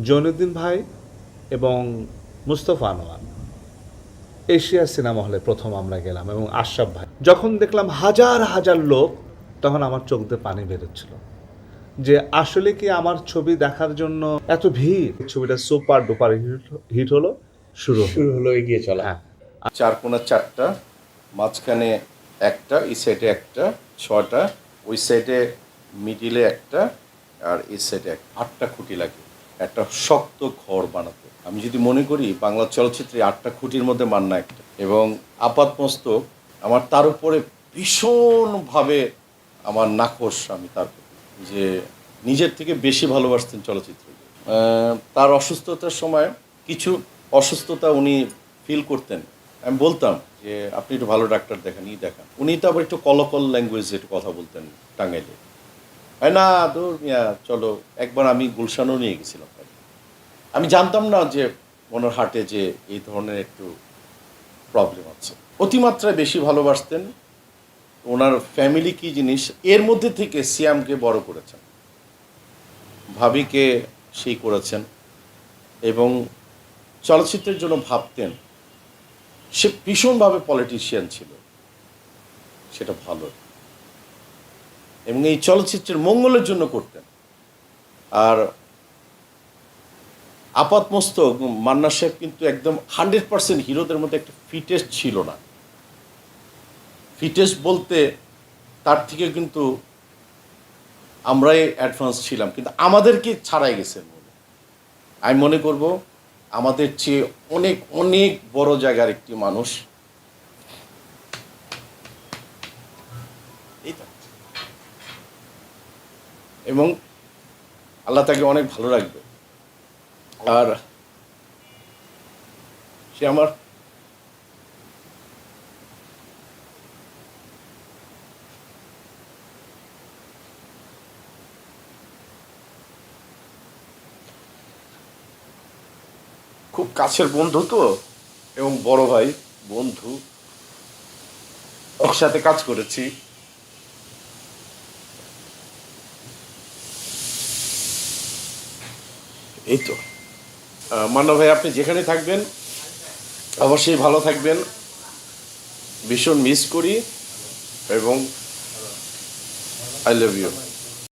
জৈনুদ্দিন ভাই এবং Mustafa Anwar Asia cinema হলে প্রথম আমরা গেলাম, এবং আশরাফ ভাই। যখন দেখলাম হাজার হাজার লোক, তখন আমার চোখ দিয়ে পানি বেরোচ্ছিল যে আসলে কি আমার ছবি দেখার জন্য এত ভিড়। ছবিটা সুপার ডুপার হিট হলো, শুরু হলো এগিয়ে চলা। হ্যাঁ, 4 কোণা 4টা, মাঝখানে একটা, এই সাইডে একটা, 6টা, ওই সাইডে মিডিলে একটা, আর এই সাইডে 8টা খুঁটি লাগে একটা শক্ত ঘর বানাতে। আমি যদি মনে করি বাংলা চলচ্চিত্রে 8টা খুঁটির মধ্যে মান্না একটা, এবং আপাতমস্তক আমার তার উপরে ভীষণভাবে আমার নাখোশ আমি তার প্রতি, যে নিজের থেকে বেশি ভালোবাসতেন চলচ্চিত্র। তার অসুস্থতার সময় কিছু অসুস্থতা উনি ফিল করতেন, আমি বলতাম যে আপনি একটু ভালো ডাক্তার দেখান, দেখান। উনি তো আবার একটু কলকল ল্যাঙ্গুয়েজে একটু কথা বলতেন টাঙ্গাইলে। না দূর মিয়া চলো। একবার আমি গুলশানও নিয়ে গেছিলাম তাকে। আমি জানতাম না যে ওনার হার্টে যে এই ধরনের একটু প্রবলেম আছে। অতিমাত্রায় বেশি ভালোবাসতেন। ওনার ফ্যামিলি কি জিনিস, এর মধ্যে থেকে সিয়ামকে বড় করেছেন, ভাবিকে সেই করেছেন, এবং চলচ্চিত্রের জন্য ভাবতেন। সে ভীষণভাবে পলিটিশিয়ান ছিল, সেটা ভালো, এবং এই চলচ্চিত্রের মঙ্গলের জন্য করতেন। আর আপাতমস্তক মান্না সাহেব কিন্তু একদম 100% হিরোদের মধ্যে একটা ফিটেস্ট ছিল না। ফিটেস্ট বলতে তার থেকে কিন্তু আমরাই অ্যাডভান্স ছিলাম, কিন্তু আমাদেরকে ছাড়াই গেছেন। আমি মনে করব আমাদের চেয়ে অনেক অনেক বড় জায়গার একটি মানুষ। এবং আল্লাহ তাকে অনেক ভালো রাখবে। আর সে আমার খুব কাছের বন্ধু তো, এবং বড় ভাই, বন্ধু, একসাথে কাজ করেছি। এই তো মান্না ভাই, আপনি যেখানে থাকবেন অবশ্যই ভালো থাকবেন। ভীষণ মিস করি, এবং আই লাভ ইউ।